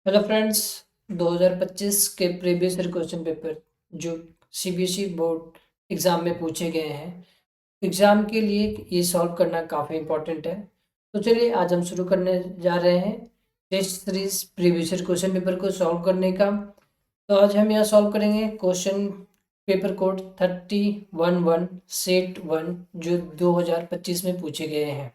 Hello friends. 2025 के previous year question paper जो CBSE board exam में पूछे गए हैं, एग्ज़ाम के लिए ये सॉल्व करना काफ़ी इम्पोर्टेंट है। तो चलिए आज हम शुरू करने जा रहे हैं test series previous year question paper को सॉल्व करने का। तो आज हम यहाँ सॉल्व करेंगे क्वेश्चन पेपर कोड 3011 सेट 1 जो 2025 में पूछे गए हैं।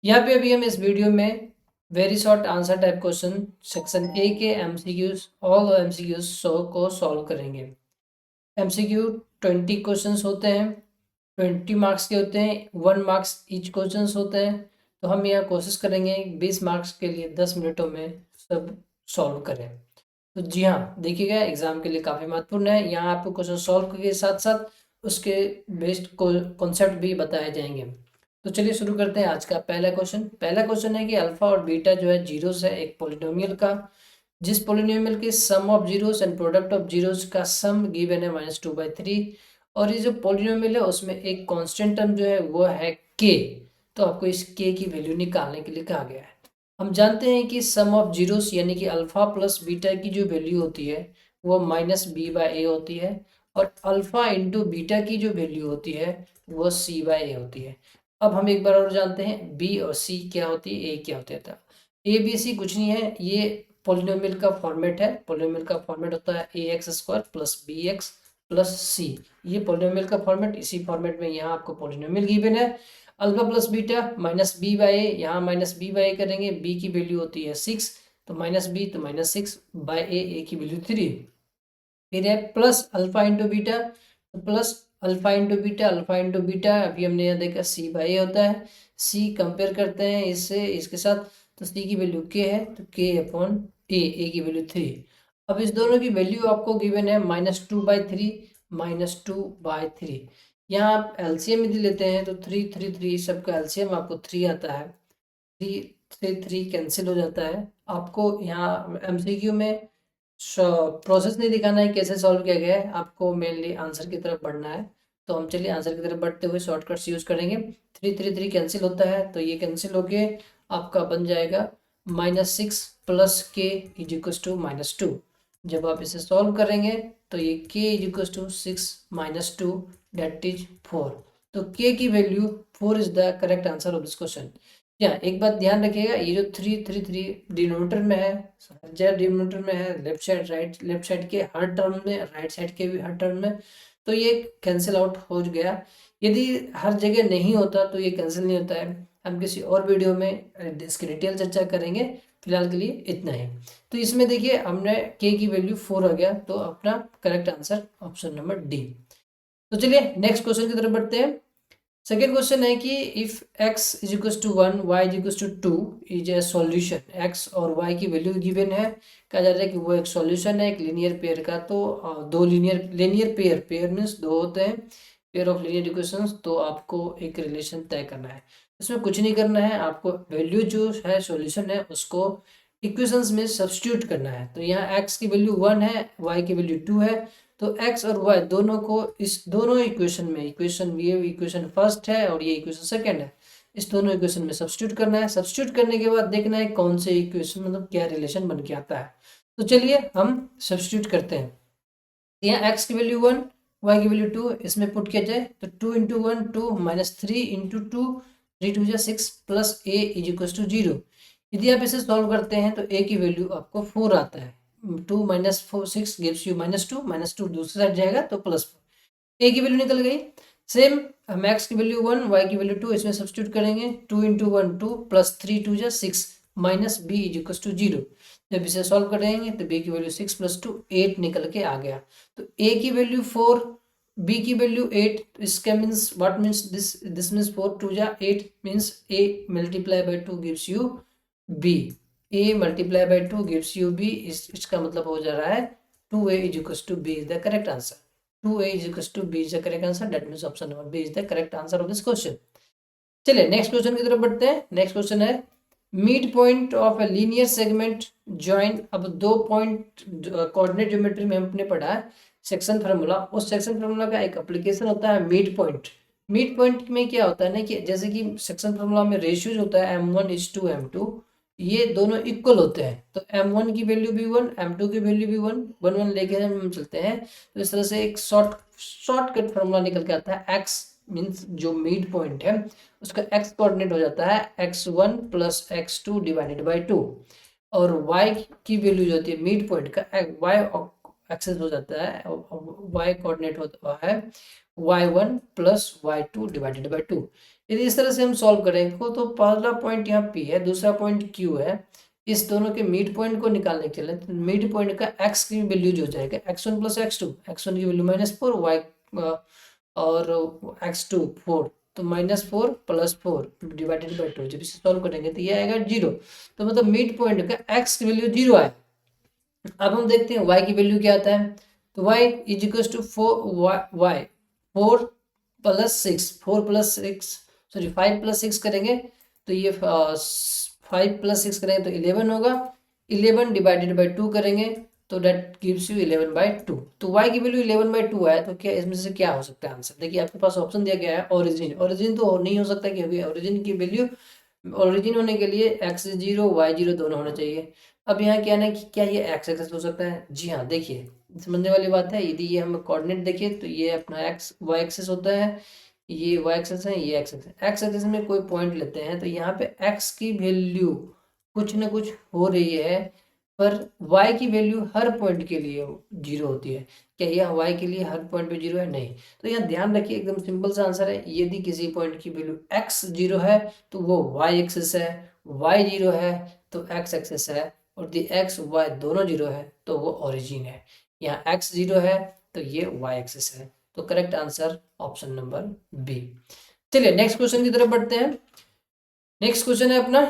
यहाँ पे अभी हम इस वीडियो में very short answer type question section A के एमसीक्यूज ऑल एमसीक्यूज को सॉल्व करेंगे। एमसीक्यू 20 क्वेश्चंस होते हैं, 20 मार्क्स के होते हैं, 1 मार्क्स ईच क्वेश्चंस होते हैं। तो हम यहाँ कोशिश करेंगे 20 मार्क्स के लिए 10 मिनटों में सब सॉल्व करें। तो जी हाँ, देखिएगा एग्जाम के लिए काफ़ी महत्वपूर्ण है। यहाँ आपको क्वेश्चन सॉल्व के साथ साथ उसके बेस्ड कॉन्सेप्ट भी बताए जाएंगे। तो चलिए शुरू करते हैं आज का पहला क्वेश्चन। पहला क्वेश्चन है कि अल्फा और बीटा जो है जीरोस है एक पोलिनोमियल का, जिस पोलिनोमियल के sum of zeros and product of zeros का सम गिवन है -2/3। और ये जो पोलिनोमियल है उसमें एक कांस्टेंट टर्म जो है वो है के। तो आपको इस के की वैल्यू निकालने के लिए कहा गया है। हम जानते हैं कि सम ऑफ जीरोस यानी कि अल्फा प्लस बीटा की जो वैल्यू होती है वो -b/a होती है, और अल्फा इंटू बीटा की जो वैल्यू होती है वो c/a होती है। अब हम एक बार और जानते हैं बी और सी क्या होती है, ए क्या होता है। ए बी सी कुछ नहीं है, ये पोलिनोमियल का फॉर्मेट है। पोलिनोमियल का फॉर्मेट होता है ax² + bx + c। ये पोलिनोमियल का फॉर्मेट, इसी फॉर्मेट में यहाँ आपको पोलिनोमियल गिवन है। अल्फा प्लस बीटा -b/a, यहाँ -b/a करेंगे, b की वैल्यू होती है 6, तो -b तो -6/a, a की वैल्यू 3। फिर है प्लस अल्फा इंटू बीटा, तो plus alpha into beta, alpha into beta अभी हमने यहाँ देखा c/a होता है। c कंपेयर करते हैं इससे इसके साथ, तो c की वैल्यू k है, तो k/a, a की वैल्यू 3। अब इस दोनों की वैल्यू आपको गिवन है -2/3, -2/3। यहाँ आप एलसीएम यदि लेते हैं तो 3 3 3 सबका एलसीएम आपको 3 आता है। 3 से 3 कैंसिल हो जाता है। आपको यहाँ एमसीक्यू में प्रोसेस नहीं दिखाना है कैसे सॉल्व किया गया है, आपको मेनली आंसर की तरफ बढ़ना है। तो हम चलिए आंसर की तरफ बढ़ते हुए शॉर्टकट्स यूज करेंगे। 3 3 3 कैंसिल होता है, तो ये कैंसिल होके आपका बन जाएगा -6 + k = -2। जब आप इसे सॉल्व करेंगे तो ये k = 6 - 2 डेट इज 4। तो k की value 4 is the correct answer of this question. या एक बात ध्यान रखिएगा, ये जो 3 3 3 डिनोमिनेटर में है, जब डिनोमिनेटर में है left side right, left side के हर टर्म में, राइट साइड के भी हर टर्म में, तो ये कैंसिल आउट हो गया। यदि हर जगह नहीं होता तो ये कैंसिल नहीं होता है। हम किसी और वीडियो में इसकी डिटेल चर्चा करेंगे, फिलहाल के लिए इतना ही। तो इसमें देखिए हमने के की वैल्यू 4 आ गया, तो अपना correct answer option number D. तो चलिए नेक्स्ट क्वेश्चन की तरफ बढ़ते हैं। सेकेंड क्वेश्चन है कि if x = 1 y = 2 is a solution. x और y की वैल्यू गिवन है, कहा जा रहा है कि वो एक सॉल्यूशन है एक लीनियर पेयर का। तो दो लीनियर पेयर मीन्स दो होते हैं, पेयर ऑफ लीनियर इक्वेशंस। तो आपको एक रिलेशन तय करना है, इसमें कुछ नहीं करना है, आपको वैल्यू जो है सॉल्यूशन है उसको इक्वेशंस में सब्स्टिट्यूट करना है। तो यहाँ x की वैल्यू 1 है, y की वैल्यू 2 है, तो x और y दोनों को इस दोनों इक्वेशन में, ये इक्वेशन फर्स्ट है और ये इक्वेशन सेकंड है, इस दोनों इक्वेशन में सब्स्टिट्यूट करना है। सब्स्टिट्यूट करने के बाद देखना है कौन से इक्वेशन मतलब क्या रिलेशन बन के आता है। तो चलिए हम सब्स्टिट्यूट करते हैं। यहाँ x की वैल्यू 1, y की वैल्यू 2, इसमें पुट किया जाए तो 2 × 1 2 -3 × 2 3 2 6 + a = 0। यदि आप इसे सॉल्व करते हैं तो a की वैल्यू आपको 4 आता है। 2 - 4 6 गिव्स यू -2, -2 दूसरी साइड जाएगा तो +4, a की वैल्यू निकल गई। सेम हम x की वैल्यू 1, y की वैल्यू 2, इसमें सब्स्टिट्यूट करेंगे। 2 × 1 2 + 3 2 6 -b = 0। जब इसे सॉल्व करेंगे तो b की वैल्यू 6 + 2 8 निकल के आ गया। तो a की वैल्यू 4, b की वैल्यू 8, इसका means what means this means 4 2 8 means a × 2 gives you b। a × 2 gives you b, इसका मतलब हो जा रहा है 2a = b is the correct answer. 2a = b is the correct answer. That means option number B is the correct answer of this question. चलिए next question की तरफ बढ़ते हैं। नेक्स्ट क्वेश्चन है mid point of a linear segment join. अब दो point coordinate geometry में हमने पढ़ा है सेक्शन फार्मूला, उस सेक्शन फार्मूला का एक एप्लीकेशन होता है मिड पॉइंट। मिड पॉइंट में क्या होता है ना कि जैसे कि सेक्शन फार्मूला में रेशियोज होता है m1:m2, ये दोनों इक्वल होते हैं, तो m1 की वैल्यू भी 1, m2 की वैल्यू भी 1, 1 1 लेके हम चलते हैं। तो इस तरह से एक शॉर्टकट फॉर्मूला निकल के आता है। x मीन्स जो मिड पॉइंट है उसका x कोऑर्डिनेट हो जाता है x1 plus x2 divided by 2, और y की वैल्यू जो होती है मिड पॉइंट का y एक्सेस हो जाता है, y कोऑर्डिनेट होता है y1 plus y2 divided by 2। यदि इस तरह से हम सॉल्व करेंगे तो पहला पॉइंट यहाँ P है, दूसरा पॉइंट Q है, इस दोनों के मिड पॉइंट को निकालने के लिए तो मिड पॉइंट का x की वैल्यू जो हो जाएगा x1 प्लस x2, x1 की वैल्यू -4 y और x2 4, तो -4 प्लस 4 डिवाइडेड बाई 2, जब इसे सॉल्व करेंगे तो ये आएगा 0। तो मतलब मिड पॉइंट का x की वैल्यू 0 आए। अब हम देखते हैं y की वैल्यू क्या आता है। तो y is equal to 4 plus 6, 4 plus 6 sorry 5 plus 6 करेंगे तो ये 5 प्लस 6 करेंगे तो 11 होगा। 11 डिवाइडेड बाई 2 करेंगे तो डेट गिव्स यू 11 बाई 2। तो y की वैल्यू 11 बाई 2 है, तो क्या इसमें से क्या हो सकता है आंसर। देखिए आपके पास ऑप्शन दिया गया है ओरिजिन। ओरिजिन तो नहीं हो सकता क्योंकि ओरिजिन की वैल्यू, ओरिजिन होने के लिए x0 y0 दोनों होना चाहिए। अब यहाँ क्या है कि क्या ये x एक्सेस हो सकता है। जी हाँ, देखिए समझने वाली बात है। यदि ये हम कोऑर्डिनेट देखें तो ये अपना x y एक्सेस होता है, ये y एक्सेस है, ये x एक्सेस। x एक्सेस में कोई पॉइंट लेते हैं तो यहाँ पे x की वैल्यू कुछ ना कुछ हो रही है, पर y की वैल्यू हर पॉइंट के लिए 0 होती है। क्या यह y के लिए हर पॉइंट पे 0 है? नहीं। तो यहाँ ध्यान रखिए, एकदम सिंपल सा आंसर है। यदि किसी पॉइंट की वैल्यू x 0 है तो वो y एक्सेस है, y 0 है तो x एक्सेस है, और दी x y दोनों 0 है तो वो ओरिजिन है। यहाँ x 0 है तो ये y एक्सेस है। तो correct answer option number B. चलिए नेक्स्ट क्वेश्चन की तरफ बढ़ते हैं। नेक्स्ट क्वेश्चन है अपना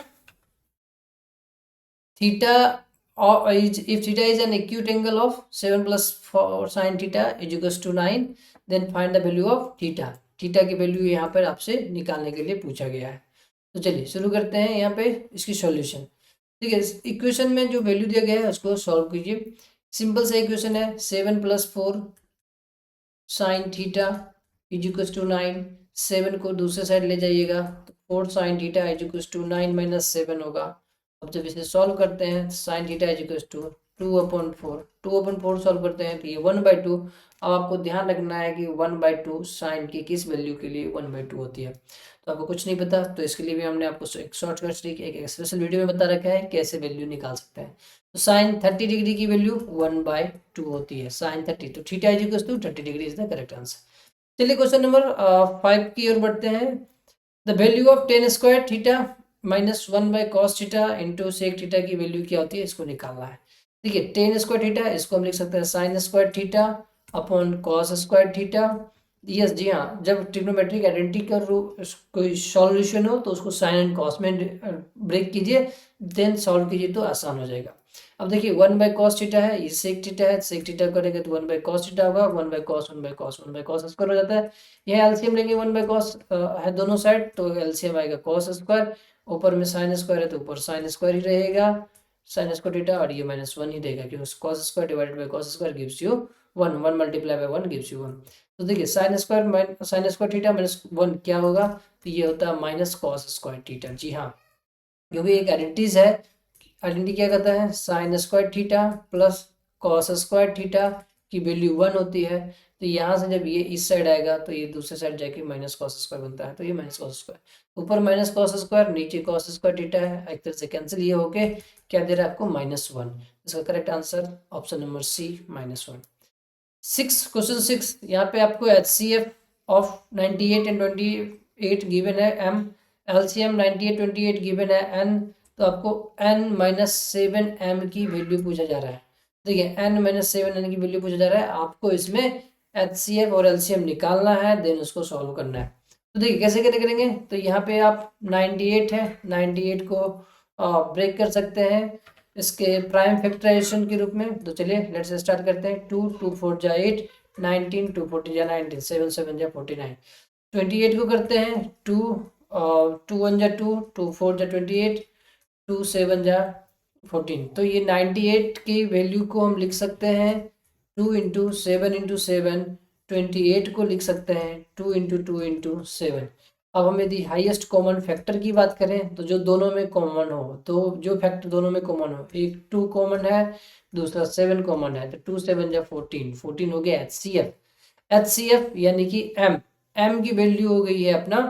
theta if theta is an acute angle of 7 plus 4 sin theta is equals to 9, then find the value of theta। Theta की वैल्यू यहाँ पर आपसे निकालने के लिए पूछा गया है। तो चलिए शुरू करते हैं यहाँ पे इसकी सॉल्यूशन। ठीक है, इक्वेशन में जो वैल्यू दिया गया है उसको सॉल्व कीजिए। सिंपल सा इक्वेशन है, 7 plus 4 sine theta is equals to 9। 7 को दूसरे साइड ले जाइएगा तो 4 sine theta is equals to 9 minus 7 होगा। अब जब इसे सॉल्व करते हैं sine theta is equals to 2/4, 2/4 solve करते हैं तो ये 1/2। अब आपको ध्यान रखना है कि 1/2 साइन की किस वैल्यू के लिए 1/2 होती है। तो आपको कुछ नहीं पता तो इसके लिए भी हमने आपको एक शॉर्टकट ट्रिक एक स्पेशल वीडियो में बता रखा है कैसे वैल्यू निकाल सकते हैं। तो साइन 30 डिग्री की वैल्यू 1/2 होती है, साइन 30। तो theta is equals to 30 degree is the correct answer. चलिए क्वेश्चन नंबर 5 की ओर बढ़ते हैं। The value of tan square theta minus 1/cos theta into sec theta की वैल्यू क्या होती है, इसको निकालना है। देखिए टेन स्क्वायर थीटा इसको हम लिख सकते हैं sine square theta upon cos square theta. Yes जी हाँ, जब ट्रिग्नोमेट्रिक आइडेंटिटी का कोई सॉल्यूशन हो तो उसको साइन एंड कॉस में ब्रेक कीजिए, देन सॉल्व कीजिए तो आसान हो जाएगा। अब देखिए 1/cos थीटा है, ये सेक थीटा है, सेक थीटा करेंगे तो 1/cos थीटा होगा, 1/cos 1/cos 1/cos स्क्वायर हो जाता है। यह एलसीएम लेंगे 1/cos है दोनों साइड तो एलसीएम आएगा cos स्क्वायर, ऊपर में साइन स्क्वायर है तो ऊपर साइन स्क्वायर ही रहेगा, साइन स्क्वायर थीटा, और ये -1 ही देगा क्योंकि cos square divided by cos square gives you 1, 1 multiply by 1 gives you 1। तो देखिए साइन स्क्वायर थीटा -1 क्या होगा, तो ये होता है -cos स्क्वायर थीटा। जी हाँ, क्योंकि एक आइडेंटिटीज है, आइडेंटिटी क्या कहता है sign square theta plus cos square theta की वैल्यू 1 होती है। तो यहाँ से जब ये इस साइड आएगा तो ये दूसरे साइड जाके -cos स्क्वायर बनता है, तो ये -cos स्क्वायर, ऊपर -cos स्क्वायर नीचे cos स्क्वायर थीटा है, एक तरह से कैंसिल ये होके क्या दे रहा है आपको -1। इसका correct answer option number C -1। Question 6, यहाँ पे आपको HCF ऑफ 98 एंड 28 गिवन है, M LCM 98 28 गिवन है, N तो आपको n-7m की वैल्यू पूछा जा रहा है। देखिए n-7n की वैल्यू पूछा जा रहा है, आपको इसमें HCF और LCM निकालना है, देन उसको सॉल्व करना है। तो देखिए कैसे करेंगे, तो यहाँ पे आप 98 है, 98 को ब्रेक कर सकते हैं इसके प्राइम फैक्टराइजेशन के रूप में। तो चलिए लेट्स स्टार्ट करते हैं। 2 2 4 जा 8, 19 2 40 जा 19, 7 7 जा 49। 28 को करते हैं 2 2 1 जा 2, 2 4 जा 28, 2 7 जा 14। तो ये 98 की वैल्यू को हम लिख सकते हैं 2 इंटू 7 इंटू 7, 28 को लिख सकते हैं 2 इंटू 2 इंटू 7। अब हम यदि हाईएस्ट कॉमन फैक्टर की बात करें तो जो दोनों में कॉमन हो, तो जो फैक्टर दोनों में कॉमन हो, एक 2 कॉमन है, दूसरा 7 कॉमन है, तो 2 7 या 14, 14 हो गया एचसीएफ। एचसीएफ यानी कि एम, एम की वैल्यू हो गई है अपना,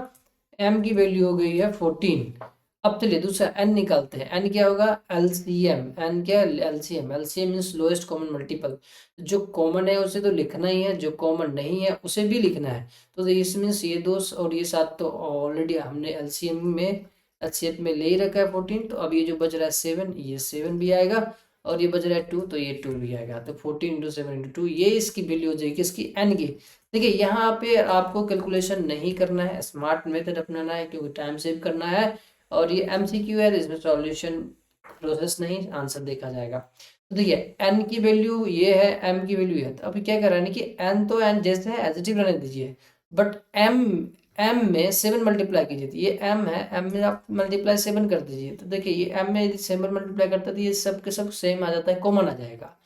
एम की वैल्यू हो गई है 14। अब चलिए दूसरा एन निकालते हैं, एन क्या होगा, एलसीएम, एन क्या है, LCM, LCM means lowest common multiple. जो कॉमन है उसे तो लिखना ही है, जो कॉमन नहीं है उसे भी लिखना है। तो इस मीन्स ये 2 और ये 7 तो ऑलरेडी हमने एलसीएम में, एचसीएफ में ले ही रखा है 14। तो अब ये जो बच रहा है 7, ये 7 भी आएगा, और ये बच रहा है 2, तो ये 2 भी आएगा। तो 14 इंटू 7 इंटू 2, ये इसकी वैल्यू हो जाएगी इसकी एन की। देखिए यहाँ पे आपको कैलकुलेशन नहीं करना है, स्मार्ट मेथड अपनाना है, क्योंकि टाइम सेव करना है, और ये एमसीक्यू है, इसमें सॉल्यूशन प्रोसेस नहीं, आंसर देखा जाएगा। तो देखिए एन की वैल्यू ये है, एम की वैल्यू है, तो अभी क्या कर रहा है कि एन तो एन जैसे है एज इट इज रहने दीजिए, बट एम, एम में 7 मल्टीप्लाई कीजिए, तो ये एम है, एम में आप मल्टीप्लाई 7 कर दीजिए, तो देखिए ये एम में यदि 7 मल्टीप्लाई करता है तो ये सब के सब सेम आ जाता है, कॉमन आ जाएगा।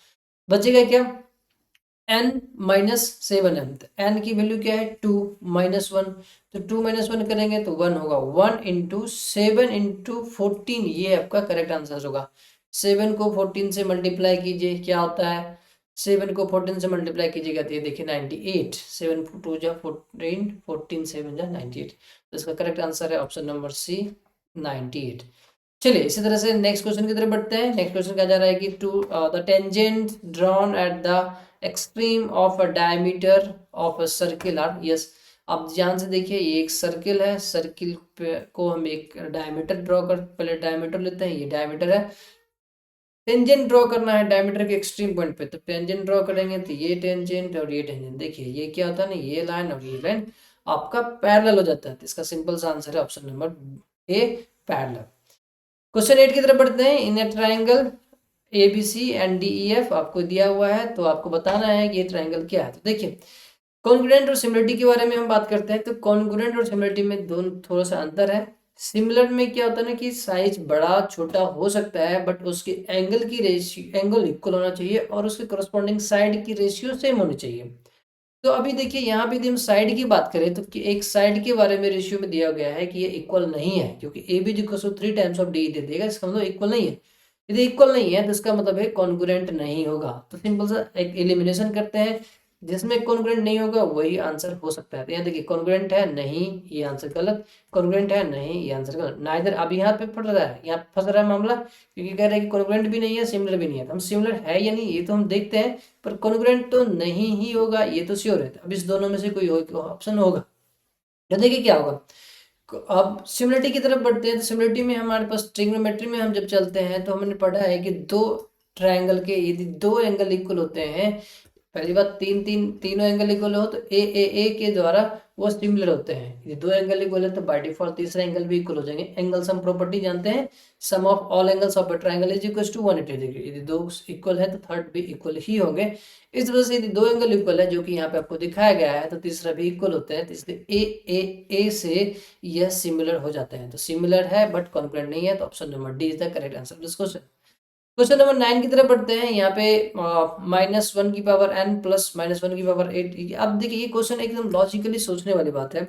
बचेगा क्या, n माइनस 7m, तो n की वैल्यू क्या है 2 माइनस 1, तो 2 माइनस 1 करेंगे तो 1 होगा, 1 इंटू 7 इंटू 14, ये आपका करेक्ट आंसर होगा। 7 को 14 से मल्टीप्लाई कीजिए, क्या होता है, 7 को 14 से मल्टीप्लाई कीजिएगा तो ये देखिए 98, 7 2 जा 14, 14 7 जा 98, तो इसका करेक्ट आंसर है ऑप्शन नंबर सी, 98। चलिए इसी तरह से नेक्स्ट क्वेश्चन की तरफ बढ़ते हैं। नेक्स्ट क्वेश्चन कहा जा रहा है कि to the tangent drawn at the extreme of a diameter of a circle are, yes, आप ध्यान से देखिए, ये एक सर्किल है, सर्किल पे को हम एक डायमीटर ड्रॉ कर, पहले डायमीटर लेते हैं, ये डायमीटर है, टेंजेंट ड्रॉ करना है डायमीटर के एक्सट्रीम पॉइंट पे, तो टेंजेंट ड्रॉ करेंगे तो ये टेंजेंट और ये टेंजेंट, देखिए ये क्या होता है ना, ये लाइन और ये लाइन आपका पैरेलल हो जाता है, तो इसका सिंपल सा आंसर है option number A, parallel. Question 8 की तरफ बढ़ते हैं। In a triangle A B C and D E F आपको दिया हुआ है, तो आपको बताना है कि ये ट्राइंगल क्या है। तो देखिए कॉन्ग्रुएंट और सिमिलरिटी के बारे में हम बात करते हैं, तो कॉन्ग्रुएंट और सिमिलरिटी में दोनों थोड़ा सा अंतर है। सिमिलर में क्या होता है ना कि साइज बड़ा छोटा हो सकता है, बट उसके एंगल की रेशियो, एंगल इक्वल होना चाहिए, और उसके करस्पॉन्डिंग साइड की रेशियो सेम होनी चाहिए। तो अभी देखिए यहाँ पे यदि हम साइड की बात करें, तो कि एक साइड के बारे में रेशियो में दिया गया है कि ये इक्वल नहीं है, क्योंकि A B equal to 3 times of D दे देगा, इसका मतलब इक्वल नहीं है। यदि इक्वल नहीं है तो इसका मतलब है कॉन्ग्रुएंट नहीं होगा। तो सिंपल सा एक एलिमिनेशन करते हैं, जिसमें कॉन्ग्रुएंट नहीं होगा वही आंसर हो सकता है। तो यहाँ देखिए कॉन्ग्रुएंट है नहीं, ये आंसर गलत, कॉन्ग्रुएंट है नहीं, ये आंसर गलत, नाइदर। अब यहाँ पे फट रहा है, यहाँ फंस रहा है मामला, क्योंकि कह रहे हैं कि कॉन्ग्रुएंट भी नहीं है, सिमिलर भी नहीं है। तो हम सिमिलर है या नहीं ये तो हम देखते हैं, पर कॉन्ग्रुएंट तो नहीं ही होगा, ये तो श्योर है। अब इस दोनों में से कोई ऑप्शन होगा, तो देखिए क्या होगा। अब सिमिलरिटी की तरफ बढ़ते हैं, तो सिमिलरिटी में हमारे पास ट्रिग्नोमेट्री में हम जब चलते हैं तो हमने पढ़ा है कि दो ट्रायंगल के यदि दो एंगल इक्वल होते हैं, पहली बात तीनों एंगल इक्वल हो तो ए के द्वारा वो सिमिलर होते हैं। यदि दो एंगल इक्वल है तो बाय डिफॉल्ट तीसरा एंगल भी इक्वल हो जाएंगे। एंगल सम प्रॉपर्टी जानते हैं, sum of all angles of a triangle is equal to 180 degree. यदि दो इक्वल है तो थर्ड भी इक्वल ही होंगे। इस वजह से यदि दो एंगल इक्वल है, जो कि यहाँ पे आपको दिखाया गया है, तो तीसरा भी इक्वल होता है, तो इसलिए ए से यह सिमिलर हो जाते हैं। तो सिमिलर है बट कॉन्ग्रुएंट नहीं है, तो option number D is the correct answer this question. Question number 9 की तरफ बढ़ते हैं। यहाँ पे -1 की पावर n प्लस -1 की पावर 8। अब देखिए ये क्वेश्चन एकदम लॉजिकली सोचने वाली बात है।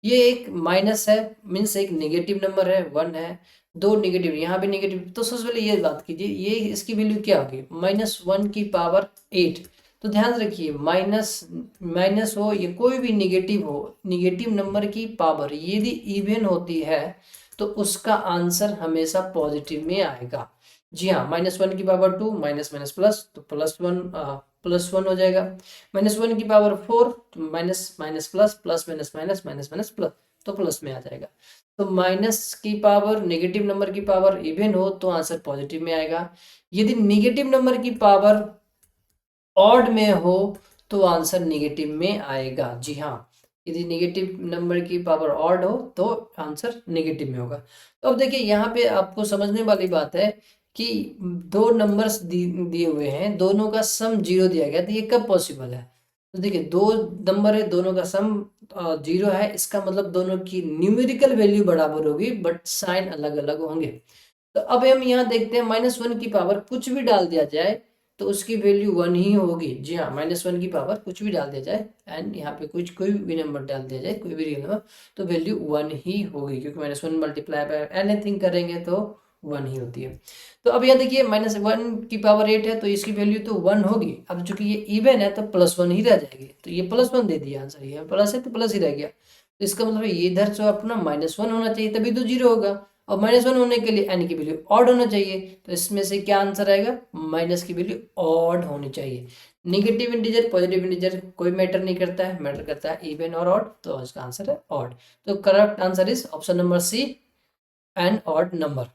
ये एक माइनस है, मीन्स एक नेगेटिव नंबर है, 1 है, दो नेगेटिव, यहाँ भी नेगेटिव, तो सबसे पहले ये बात कीजिए, ये इसकी वैल्यू क्या होगी, -1 की पावर 8। तो ध्यान रखिए माइनस माइनस हो या कोई भी नेगेटिव हो, नेगेटिव नंबर की पावर यदि इवन होती है तो उसका आंसर हमेशा पॉजिटिव में आएगा। जी हाँ, -1 की पावर 2, माइनस माइनस प्लस, तो +1 हो जाएगा। -1 की पावर 4, तो minus minus plus, plus minus minus, minus minus plus, तो प्लस में आ जाएगा। तो माइनस की पावर, नेगेटिव नंबर की पावर इवन हो तो आंसर पॉजिटिव में आएगा। यदि नेगेटिव नंबर की पावर ऑड में हो तो आंसर नेगेटिव में आएगा। जी हाँ, यदि नेगेटिव नंबर की पावर ऑड हो तो आंसर नेगेटिव में होगा। तो अब देखिए यहाँ पे आपको समझने वाली बात है कि दो नंबर्स दिए हुए हैं, दोनों का सम 0 दिया गया, तो ये कब पॉसिबल है। तो देखिए दो नंबर है, दोनों का सम 0 है, इसका मतलब दोनों की न्यूमेरिकल वैल्यू बराबर होगी बट साइन अलग अलग होंगे। तो अब हम यहाँ देखते हैं -1 की पावर कुछ भी डाल दिया जाए तो उसकी वैल्यू 1 ही होगी। जी हाँ, -1 की पावर कुछ भी डाल दिया जाए एंड यहाँ पे कोई भी नंबर डाल दिया जाए, कोई भी रियल नंबर, तो वैल्यू 1 ही होगी, क्योंकि -1 मल्टीप्लाई बाय एनीथिंग करेंगे तो 1 ही होती है। तो अब यहाँ देखिए -1 की पावर 8 है, तो इसकी वैल्यू तो 1 होगी। अब चूंकि ये इवन है तो +1 ही रह जाएगी, तो ये +1 दे दिया आंसर, ये प्लस है तो प्लस ही रह गया। तो इसका मतलब ये इधर जो अपना -1 होना चाहिए, तभी तो 0 होगा। और -1 होने के लिए n की वैल्यू ऑड होना चाहिए, तो इसमें से क्या आंसर आएगा, माइनस की वैल्यू ऑड होनी चाहिए। नेगेटिव इंटीजर पॉजिटिव इंटीजर कोई मैटर नहीं करता है, मैटर करता है इवन और ऑड, तो इसका आंसर है ऑड। तो correct answer is option number C, an odd number.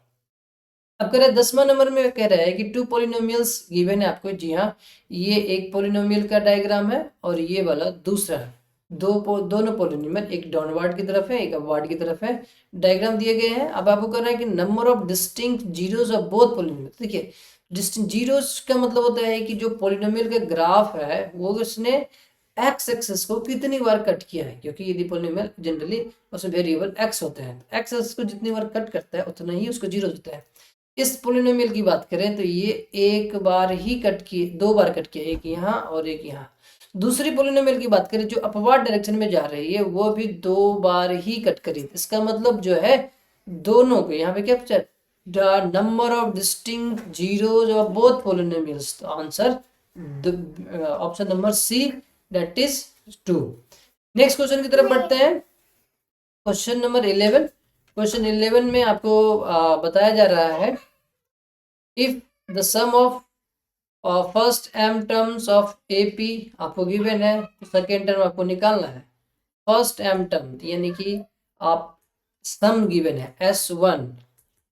अब कह रहे हैं 10वां नंबर में कह रहा है कि 2 पॉलिनोमियल्स गिवन है आपको। जी हाँ, ये एक पॉलिनोमियल का डायग्राम है और ये वाला दूसरा है। दोनों पॉलिनोमियल, एक डाउनवर्ड की तरफ है, एक अपवर्ड की तरफ है। डायग्राम दिए गए हैं। अब आपको करना है कि number of distinct zeros of both polynomial. देखिए, डिस्टिंक्ट जीरोस का मतलब होता है कि जो पॉलिनोमियल का ग्राफ है वो उसने एक्स एक्सिस को कितनी बार कट किया है, क्योंकि यदि पॉलिनोमियल जनरली उसमें वेरिएबल एक्स होते हैं, एक्स एक्सिस को जितनी बार कट करता है उतना ही उसको जीरो होता है। इस पॉलिनोमियल की बात करें तो ये एक बार ही कट किए, 2 बार कट किया, एक यहाँ और एक यहाँ। दूसरी पॉलिनोमियल की बात करें जो अपवर्ड डायरेक्शन में जा रही है, वो भी 2 बार ही कट करी। इसका मतलब जो है दोनों को यहाँ पे क्या पूछा, the number of distinct zeros of both polynomials. तो answer option number C, that is 2। Next question की तरफ बढ़ते हैं। Question number 11। क्वेश्चन 11 में आपको बताया जा रहा है, if the sum of first m terms of AP आपको गिवन है, सेकेंड टर्म आपको निकालना है। फर्स्ट m टर्म यानी कि आप सम गिवन है S1,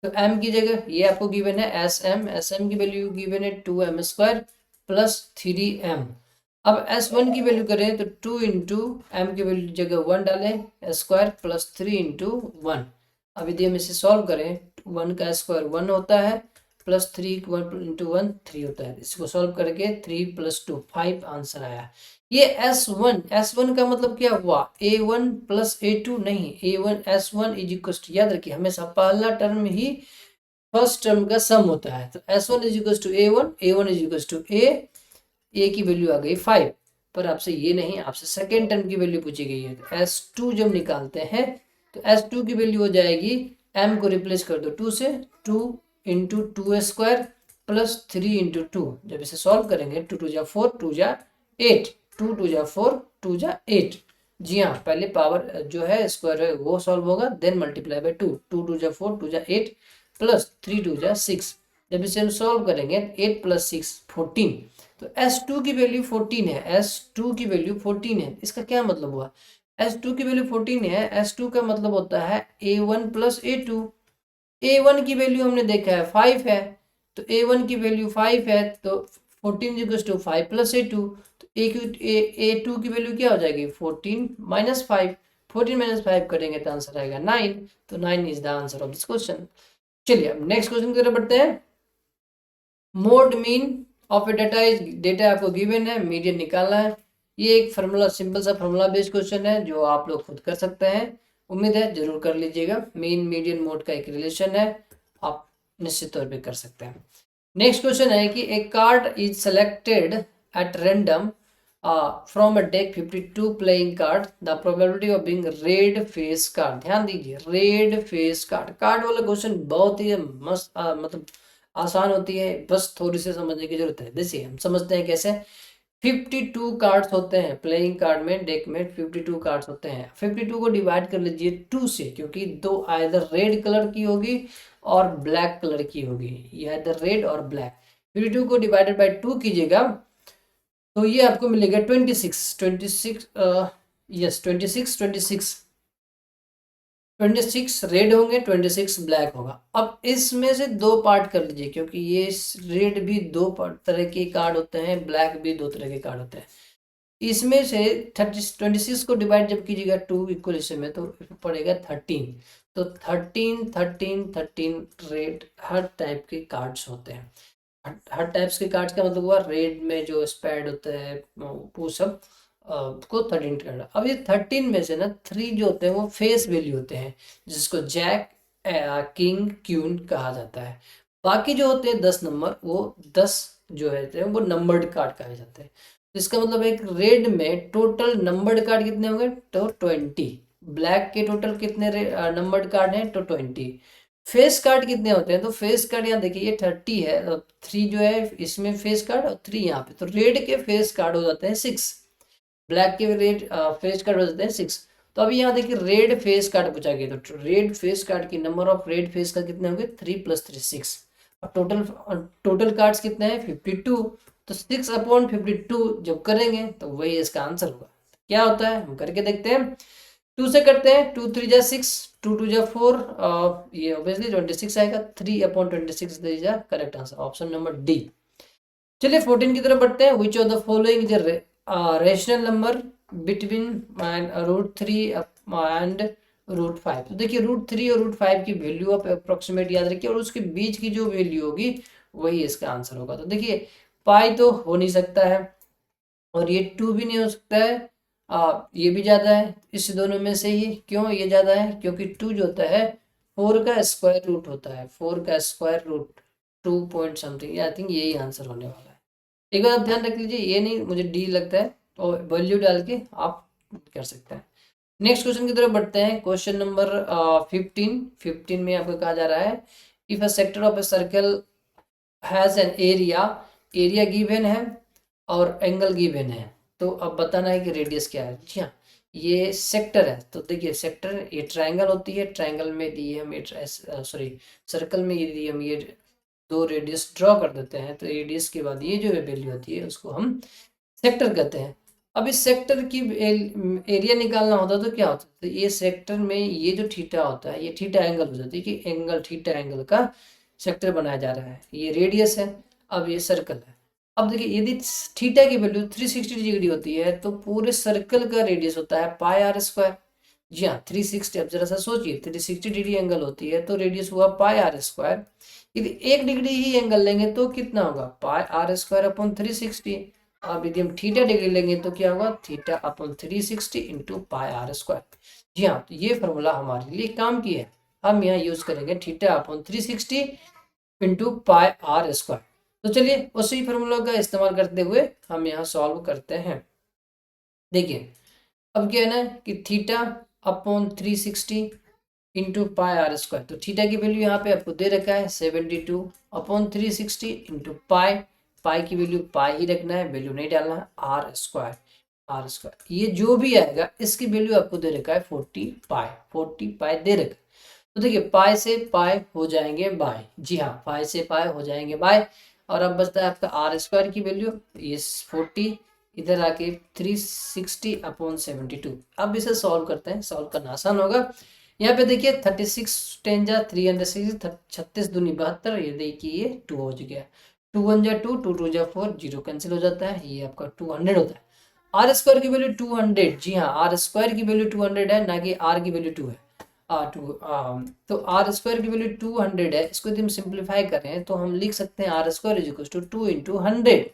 तो m की जगह ये आपको गिवन है SM की वैल्यू गिवन है 2m² प्लस 3m। अब S1 की वैल्यू करें तो 2 इंटू एम की वैल्यू जगह 1 डालें, स्क्वायर प्लस 3 इंटू 1। अब यदि हम इसे सॉल्व करें, 1 का स्क्वायर 1 होता है, प्लस 3 1 इंटू 1 3 होता है। इसको सॉल्व करके 3 + 2 5 आंसर आया। ये S1 का मतलब क्या हुआ, A1 प्लस A2 नहीं, A1 S1 is equal to, याद रखिए हमेशा पहला टर्म ही फर्स्ट टर्म का सम होता है। तो S1 is equal to A1, A1 is equal to A की वैल्यू आ गई 5। पर आपसे ये नहीं, आपसे सेकेंड टर्म की वैल्यू पूछी गई है। तो S2 जब निकालते हैं तो S2 की वैल्यू हो जाएगी, m को रिप्लेस कर दो 2 से, 2 इंटू 2² प्लस 3 इंटू 2। जब इसे सॉल्व करेंगे 2 2 जा 4, 2 जा 8, 2 2 जा 4, 2 जा 8। जी हाँ, पहले पावर जो है स्क्वायर है वो सॉल्व होगा, देन मल्टीप्लाई बाय 2, 2 2 जा 4, 2 जा 8 प्लस 3 2 जा 6। जब इसे हम सॉल्व करेंगे 8 + 6 14। तो S2 की वैल्यू 14 है, S2 की वैल्यू 14 है। इसका क्या मतलब हुआ, S2 की वैल्यू 14 है, S2 का मतलब होता है A1 प्लस A2। A1 की वैल्यू हमने देखा है 5 है, तो A1 की वैल्यू 5 है, तो 14 = 5 + A2। तो A2 की वैल्यू क्या हो जाएगी, 14 - 5। 14 - 5 करेंगे तो आंसर आएगा 9। तो 9 is the answer of this question. चलिए अब नेक्स्ट क्वेश्चन की तरफ बढ़ते हैं। Mode mean of A data is, data आपको गिवन है, मीडियन निकालना है। ये एक फार्मूला, सिंपल सा फार्मूला बेस्ड क्वेश्चन है जो आप लोग खुद कर सकते हैं। उम्मीद है जरूर कर लीजिएगा। मीन मीडियन मोड का एक रिलेशन है, आप निश्चित तौर पे कर सकते हैं। नेक्स्ट क्वेश्चन है कि a card is selected at random from a deck 52 playing card, the probability of being red face card. ध्यान दीजिए, रेड फेस कार्ड, कार्ड वाला क्वेश्चन बहुत ही मस्त मतलब आसान होती है, बस थोड़ी सी समझने की जरूरत है। देखिए हम समझते हैं कैसे। 52 कार्ड्स होते हैं प्लेइंग कार्ड में, डेक में 52 कार्ड्स होते हैं। 52 को डिवाइड कर लीजिए 2 से, क्योंकि दो आइदर रेड कलर की होगी और ब्लैक कलर की होगी, ये आइदर रेड और ब्लैक। 52 को डिवाइडेड बाय 2 कीजिएगा तो ये आपको मिलेगा 26 यस 26 रेड होंगे, 26 ब्लैक होगा। अब इसमें से 2 पार्ट कर लीजिए, क्योंकि ये रेड भी 2 तरह के कार्ड होते हैं, ब्लैक भी 2 तरह के कार्ड होते हैं। इसमें से 26 को डिवाइड जब कीजिएगा 2 इक्वल में तो पड़ेगा 13। तो 13 रेड हर टाइप के कार्ड्स होते हैं। हर टाइप्स के कार्ड्स का मतलब हुआ रेड में जो स्पैड होता है वो सब को 13 करना। अब ये 13 में से ना 3 जो होते हैं वो फेस वैल्यू होते हैं, जिसको जैक, किंग, क्यून कहा जाता है। बाकी जो होते हैं 10 नंबर वो 10 जो है वो नंबर्ड कार्ड कहे जाते हैं। तो इसका मतलब एक रेड में टोटल नंबर्ड कार्ड कितने होंगे, तो 20। ब्लैक के टोटल कितने नंबर्ड कार्ड हैं, तो 20। फेस कार्ड कितने होते हैं, तो फेस कार्ड यहाँ देखिए ये 30 है, तो 3 जो है इसमें फेस कार्ड और 3 यहाँ पे, तो रेड के फेस कार्ड हो जाते हैं 6, ब्लैक के रेड फेस कार्ड हो जाते हैं 6। तो अभी यहाँ देखिए रेड फेस कार्ड पूछा गया, तो रेड फेस कार्ड की number of red face card कितने होंगे, 3 + 3 6, और टोटल कार्ड्स कितने हैं 52। तो 6/52 जब करेंगे तो वही इसका आंसर होगा। क्या होता है हम करके देखते हैं। 2 से करते हैं, 2 3 जा 6, 2 2 जा 4, ये ऑब्वियसली 26 आएगा, 3/26 is the correct answer, option number D. चलिए 14 की तरफ बढ़ते हैं। Which of the following is rational number between √3 and √5। तो देखिए √3 और √5 की वैल्यू आप अप्रोक्सीमेट याद रखिए, और उसके बीच की जो वैल्यू होगी वही इसका आंसर होगा। तो देखिए पाई तो हो नहीं सकता है, और ये 2 भी नहीं हो सकता है, ये भी ज़्यादा है, इस दोनों में से ही क्यों ये ज़्यादा है, क्योंकि 2 जो होता है 4 का स्क्वायर रूट होता है, 4 का square root 2 point something, I think यही आंसर होने वाला है। एक बार आप ध्यान रख लीजिए, ये नहीं मुझे डी लगता है, तो वैल्यू डाल के आप कर सकते हैं। नेक्स्ट क्वेश्चन की तरफ बढ़ते हैं। क्वेश्चन नंबर 15 में आपको कहा जा रहा है, if a sector of a circle has an area given है और एंगल गिवन है, तो अब बताना है कि रेडियस क्या है। जी हाँ, ये सेक्टर है, तो देखिए सेक्टर ये ट्रायंगल होती है, ट्रायंगल में दिए हम ये सॉरी सर्कल में ये दिए हम ये 2 रेडियस ड्रॉ कर देते हैं, तो रेडियस के बाद ये जो वैल्यू होती है उसको हम सेक्टर कहते हैं। अब इस सेक्टर की एरिया निकालना होता तो क्या होता, तो ये सेक्टर में ये जो थीटा होता है ये थीटा एंगल हो जाती है, कि एंगल थीटा एंगल का सेक्टर बनाया जा रहा है, ये रेडियस है, अब ये सर्कल है। अब देखिए यदि थीटा की वैल्यू 360 डिग्री होती है तो पूरे सर्कल का रेडियस होता है πr²। जी हाँ 360, अब जरा सा सोचिए 360 डिग्री एंगल होती है तो रेडियस हुआ πr²। यदि 1 डिग्री ही एंगल लेंगे तो कितना होगा, πr²/360। अब यदि हम थीटा डिग्री लेंगे तो क्या होगा, θ/360 × πr²। जी हाँ, तो ये फॉर्मूला हमारे लिए काम की है, हम यहाँ यूज करेंगे θ/360 × πr²। तो चलिए उसी फॉर्मूला का इस्तेमाल करते हुए हम यहाँ सॉल्व करते हैं। देखिए अब क्या है ना कि θ/360 × πr², तो थीटा की वैल्यू यहाँ पे आपको दे रखा है 72/360 × पाई, पाई की वैल्यू पाई ही रखना है, वैल्यू नहीं डालना है, r², ये जो भी आएगा इसकी वैल्यू आपको दे रखा है 40 पाई दे रखा है। तो देखिए पाई से पाई हो जाएंगे बाय, जी हाँ पाई से पाई हो जाएंगे बाय, और अब बचता है आपका r² की वैल्यू, ये 40 इधर आके 360/72। अब इसे सॉल्व करते हैं, सॉल्व करना आसान होगा। यहाँ पे देखिए 36 10 जा 360, 36 दूनी 72, ये देखिए ये 2 हो गया, 2 1 जा 2, 2 2 जा 4, 0 कैंसिल हो जाता है, ये आपका 200 होता है। r² की वैल्यू 200, जी हाँ r² की वैल्यू 200 है, ना कि r की वैल्यू 2 है। तो r² की वैल्यू 200 है, इसको यदि हम सिंप्लीफाई करें तो हम लिख सकते हैं r² = 2 × 100।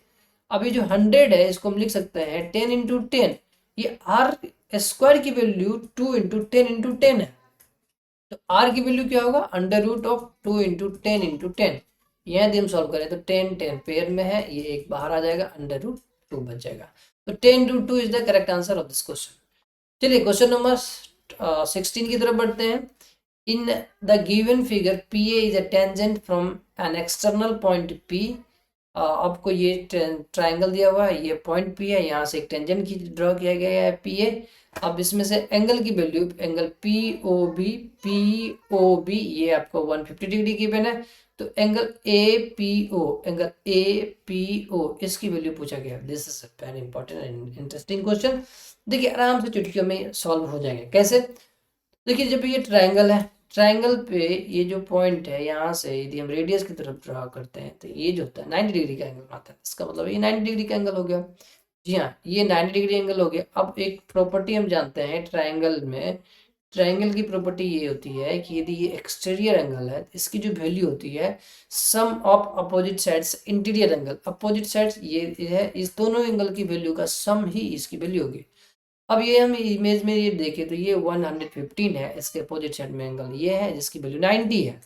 अब ये जो 100 है इसको हम लिख सकते हैं 10 × 10, ये r² की वैल्यू 2 × 10 × 10 है, तो r की वैल्यू क्या होगा, √2 × 10 × 10। यहाँ यदि हम सॉल्व करें तो 10 10 पेयर में है, ये एक बाहर आ जाएगा, √2 बच जाएगा। तो 10 × 2 is the correct answer of this question. चलिए क्वेश्चन नंबर 16 की तरफ बढ़ते हैं। In the given figure PA is a tangent from an external point P। आपको ये ट्राइंगल दिया हुआ है, ये पॉइंट P है, यहाँ से एक टेंजेंट की ड्रॉ किया गया है PA। अब इसमें से एंगल की वैल्यू, एंगल POB ये आपको 150 डिग्री गिवन है, तो एंगल APO इसकी वैल्यू पूछा गया। This is very important and interesting question. देखिए आराम से चुटकियों में सॉल्व हो जाएगा। कैसे, देखिए जब ये ट्रायंगल है, ट्रायंगल पे ये जो पॉइंट है यहाँ से यदि हम रेडियस की तरफ ड्रा करते हैं तो ये जो होता है 90 डिग्री का एंगल बनाता है, इसका मतलब ये 90 डिग्री का एंगल हो गया। जी हाँ, ये 90 डिग्री एंगल हो गया। अब एक प्रॉपर्टी हम जानते हैं ट्रायंगल में, ट्रायंगल की प्रॉपर्टी ये होती है कि यदि ये एक्सटीरियर एंगल है, इसकी जो वैल्यू होती है sum of opposite sides interior angle, opposite sides ये है, इस दोनों एंगल की वैल्यू का सम ही इसकी वैल्यू होगी। अब ये हम इमेज में ये देखें तो ये 115 है, इसके अपोजिट साइड में एंगल ये है जिसकी वैल्यू 90 है,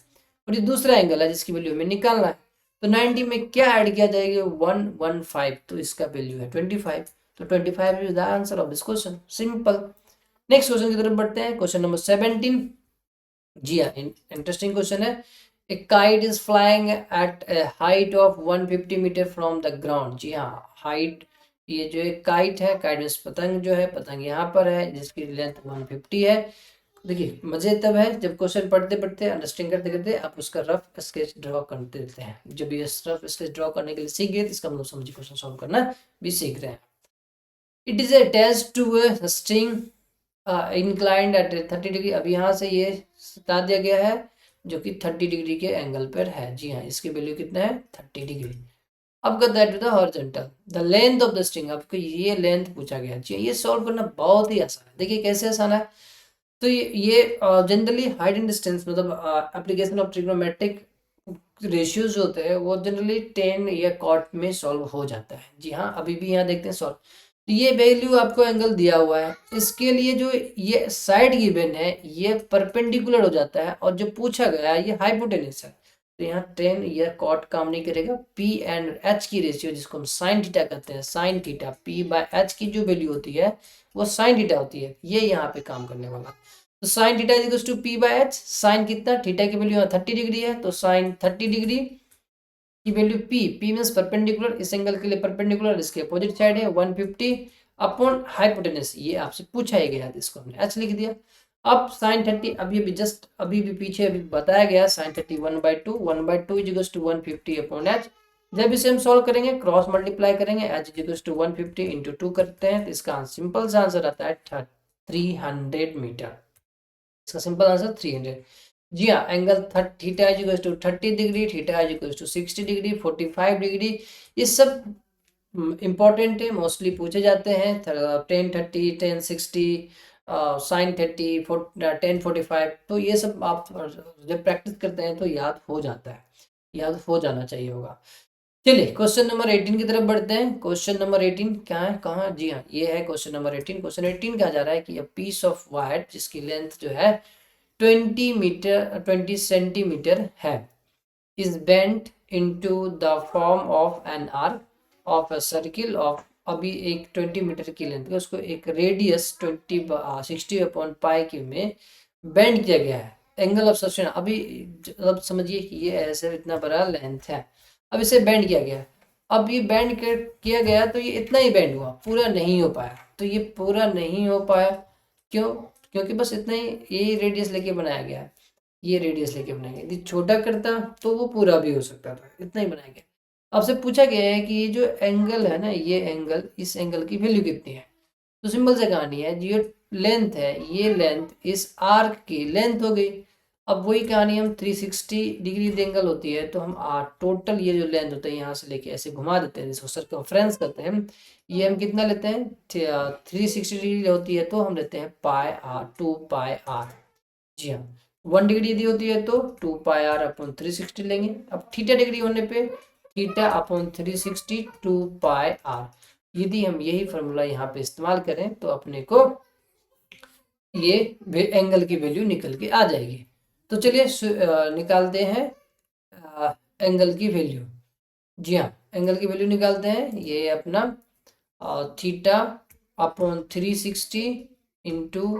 और ये दूसरा एंगल है जिसकी वैल्यू हमें निकालना है। तो 90 में क्या ऐड किया जाएगा, 115, तो इसका वैल्यू है 25, तो 25 is the answer of this question, simple. Next question की तरफ बढ़ते हैं, क्वेश्चन नंबर 17। जी हाँ, इंटरेस्टिंग क्वेश्चन है। A kite is flying at a height of 150 metre from the ground. जी हाँ, हाइट, ये जो एक काइट है, काइट में पतंग जो है, पतंग यहाँ पर है जिसकी लेंथ 150 है। देखिए मजे तब है जब क्वेश्चन पढ़ते पढ़ते अंडरस्टैंड करते करते आप उसका रफ स्केच ड्रॉ करते रहते हैं। जब ये रफ स्केच ड्रॉ करने के लिए सीख गए तो इसका मतलब समझिए क्वेश्चन सॉल्व करना भी सीख रहे हैं। It is attached to a string inclined at 30 degree. अब यहाँ से ये बता दिया गया है जो कि 30 डिग्री के एंगल पर है। जी हाँ, इसकी वैल्यू कितना है, 30 डिग्री। अब got that to the horizontal, the length of the string, आपको ये लेंथ पूछा गया। जी ये सॉल्व करना बहुत ही आसान है। देखिए कैसे आसान है, तो ये जनरली हाइट एंड डिस्टेंस मतलब एप्लीकेशन ऑफ ट्रिग्नोमेट्रिक रेशियोज होते हैं वो जनरली 10 या कॉट में सॉल्व हो जाता है। जी हाँ, अभी भी यहाँ देखते हैं सॉल्व। तो ये वैल्यू आपको एंगल दिया हुआ है, इसके लिए जो ये साइड गिवन है ये परपेंडिकुलर हो जाता है, और जो पूछा गया है ये हाइपोटेनस है। तो यहाँ 10 या कॉट काम नहीं करेगा। पी एंड एच की रेशियो जिसको हम साइन थीटा कहते हैं, sine theta P by H की जो वैल्यू होती है वो साइन थीटा होती है, ये यहाँ पे काम करने वाला। तो sine theta is to P by H, sine कितना, थीटा की वैल्यू 30 डिग्री है, तो साइन 30 डिग्री की वैल्यू पी मींस परपेंडिकुलर, इस एंगल के लिए परपेंडिकुलर, इसके अपोजिट साइड है 150 अपॉन हाइपोटेनस, ये आपसे पूछा ही गया, इसको हमने एच लिख दिया। अब साइन 30, अभी भी जस्ट अभी भी पीछे अभी बताया गया, sine 30 1/2, 1/2 is equals to 150 upon H. जब इसे हम सॉल्व करेंगे क्रॉस मल्टीप्लाई करेंगे, H is equals to 150 into 2 करते हैं, तो इसका सिंपल सा आंसर आता है 300 मीटर। इसका सिंपल आंसर 300। जी हाँ, angle theta is equals to 30 degree, theta is equals to 60 degree, 45 degree, ये सब इंपॉर्टेंट है, मोस्टली पूछे जाते हैं। 1030, 1060, साइन 30, 1045, तो ये सब आप जब प्रैक्टिस करते हैं तो याद हो जाता है, याद हो जाना चाहिए होगा। चलिए क्वेश्चन नंबर 18 की तरफ बढ़ते हैं। क्वेश्चन नंबर 18 क्या है, कहाँ, जी हाँ ये है क्वेश्चन नंबर 18। क्वेश्चन 18 कहा जा रहा है कि पीस ऑफ वायर जिसकी लेंथ जो है 20 सेंटीमीटर है is bent into the form of an arc of a circle of, अभी एक 20 मीटर की लेंथ है उसको एक रेडियस 60 अपॉन पाई के में बेंड किया गया है। एंगल ऑफ सब्सटेंस, अभी अब समझिए कि ये ऐसे इतना बड़ा लेंथ है, अब इसे बेंड किया गया। अब ये बेंड किया गया तो ये इतना ही बेंड हुआ, पूरा नहीं हो पाया। तो ये पूरा नहीं हो पाया क्यों, क्योंकि बस इतना ही ये रेडियस लेके बनाया गया है, ये रेडियस लेके बनाएंगे। यदि छोटा करता तो वो पूरा भी हो सकता था, इतना ही बनाएंगे। आपसे पूछा गया है कि ये जो एंगल है ना, ये एंगल, इस एंगल की वैल्यू कितनी है। तो सिंपल से कहानी है, जो लेंथ है ये लेंथ इस आर्क की लेंथ हो गई। अब वही कहानी, हम 360 डिग्री एंगल होती है तो हम टोटल ये जो लेंथ होता है यहाँ से लेके ऐसे घुमा देते हैं, जिसको सर्कमफ्रेंस करते हैं, ये हम कितना लेते हैं 360 डिग्री होती है तो हम लेते हैं पाई आर, 2 पाई आर। जी हाँ, 1 डिग्री यदि होती है तो 2 पाई आर अपॉन 360 लेंगे। अब थीटा डिग्री होने पे थीटा अपॉन 360 2 पाई आर, यदि हम यही फॉर्मूला यहाँ पे इस्तेमाल करें तो अपने को ये एंगल की वैल्यू निकल के आ जाएगी। तो चलिए निकालते हैं एंगल की वैल्यू। जी हाँ, एंगल की वैल्यू निकालते हैं। ये अपना theta upon 360 into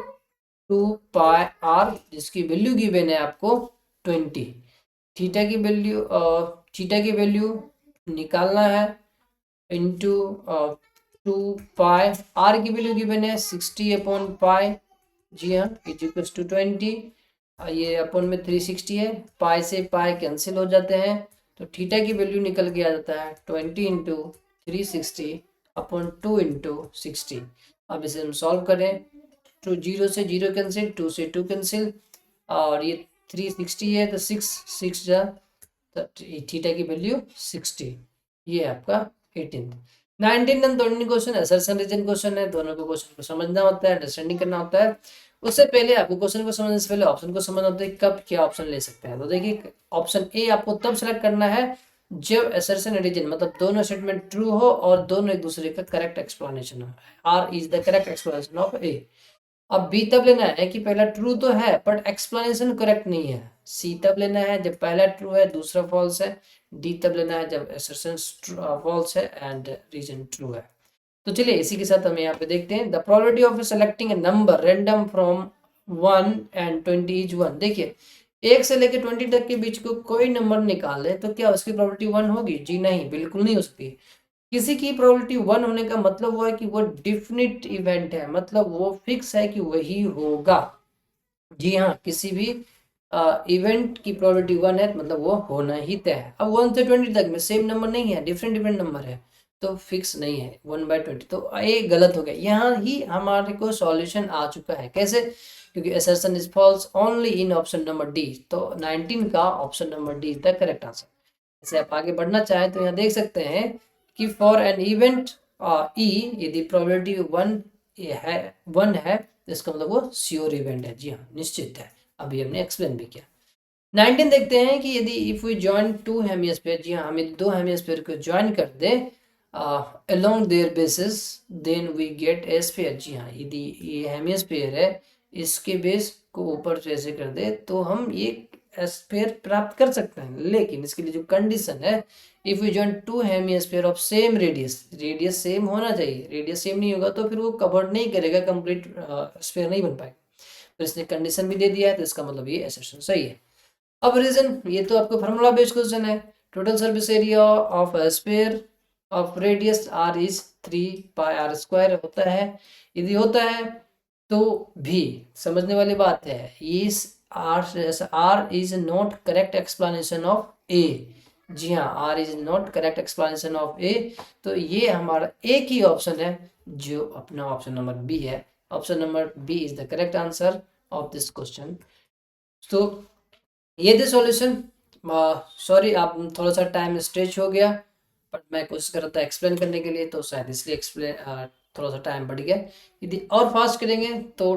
2 pi R, जिसकी वैल्यू गिवन है आपको 20। थीटा की वैल्यू निकालना है इंटू 2 पाई, आर की वैल्यू गिवन है 60 अपॉन पाई। जी हाँ, इज इक्वल्स टू 20, ये अपॉन में 360 है, पाई से पाई कैंसिल हो जाते हैं, तो थीटा की वैल्यू निकल के आ जाता है 20 इंटू 360 अपॉन 2 इंटू 60। अब इसे हम सॉल्व करें, तो 0 से 0 कैंसिल, 2 से 2 कैंसिल, और ये 360 है तो 6 जा, थीटा की वैल्यू 60। ये आपका 18th। 19 and 20 question assertion reason question है, दोनों को क्वेश्चन को समझना होता है, अंडरस्टैंडिंग करना होता है। उससे पहले आपको क्वेश्चन को समझने से पहले ऑप्शन को समझना होता है, कब क्या ऑप्शन ले सकते हैं। तो देखिए ऑप्शन ए आपको तब सेलेक्ट करना है जब असर्शन रीजन मतलब दोनों स्टेटमेंट ट्रू हो और दोनों एक दूसरे का करेक्ट एक्सप्लेनेशन हो। R is the correct explanation of A. अब बी तब लेना है कि पहला ट्रू तो है बट एक्सप्लेनेशन करेक्ट नहीं है। सी तब लेना है जब पहला ट्रू है दूसरा फॉल्स है। डी तब लेना है जब असर्शन फॉल्स है एंड रीजन ट्रू है। तो चलिए इसी के साथ हम यहाँ पे देखते हैं the probability of selecting A number random from 1 and 20 is 1। देखिए 1 से लेकर 20 तक के बीच को कोई नंबर निकाले तो क्या उसकी प्रोबेबिलिटी 1 होगी? जी नहीं, बिल्कुल नहीं हो सकती। किसी की प्रोबेबिलिटी 1 होने का मतलब वो है कि वो डिफिनिट इवेंट है, मतलब वो फिक्स है कि वही होगा। जी हाँ, किसी भी इवेंट की प्रोबेबिलिटी 1 है मतलब वो होना ही तय है। अब 1 से 20 तक में सेम नंबर नहीं है, डिफरेंट डिफरेंट नंबर है, तो फिक्स नहीं है 1/20। तो ये गलत हो गया। यहाँ ही हमारे को सॉल्यूशन आ चुका है। कैसे? क्योंकि assertion is false only in option number D, तो 19 का option number D is the correct answer. जैसे आप आगे बढ़ना चाहें तो यहाँ देख सकते हैं कि फॉर एन इवेंट ई यदि प्रोबेबिलिटी 1 है तो इसका मतलब वो श्योर इवेंट है। जी हाँ, निश्चित है। अभी हमने एक्सप्लेन भी किया। 19 देखते हैं कि यदि if we join two hemisphere, जी हाँ, हमें दो हेमिस्फीयर को ज्वाइन कर दे along their basis then we get a sphere. जी हाँ, यदि ये हेमिस्फीयर है इसके बेस को ऊपर से ऐसे कर दे तो हम ये स्फीयर प्राप्त कर सकते हैं। लेकिन इसके लिए जो कंडीशन है, if we join two hemisphere of same radius, radius same होना चाहिए। रेडियस सेम नहीं होगा तो फिर वो कवर नहीं करेगा, कंप्लीट स्फीयर नहीं बन पाएगा। तो इसने कंडीशन भी दे दिया है तो इसका मतलब ये असर्शन सही है। अब रीजन, ये तो आपको फार्मूला बेस्ड क्वेश्चन है। Total surface area of a sphere of radius r is 3πr² होता है। यदि होता है तो भी समझने वाली बात है, इस r is not correct explanation of a। जी हाँ, r is not correct explanation of a। तो ये हमारा एक ही ऑप्शन है जो अपना ऑप्शन नंबर बी है। Option number B is the correct answer of this question. तो ये थे सॉल्यूशन। सॉरी, आप थोड़ा सा टाइम स्ट्रेच हो गया, बट मैं कोशिश कर रहा था एक्सप्लेन करने के लिए, तो शायद इसलिए एक्सप्लेन थोड़ा सा टाइम बढ़ गया। यदि और फास्ट करेंगे तो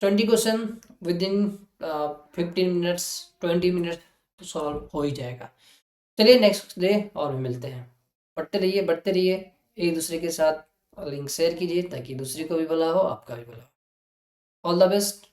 20 question with in 15 minutes, 20 minutes तो सॉल्व हो ही जाएगा। चलिए नेक्स्ट डे और भी मिलते हैं। पढ़ते रहिए, बढ़ते रहिए, एक दूसरे के साथ लिंक शेयर कीजिए ताकि दूसरे को भी भला हो, आपका भी भला हो। All the best.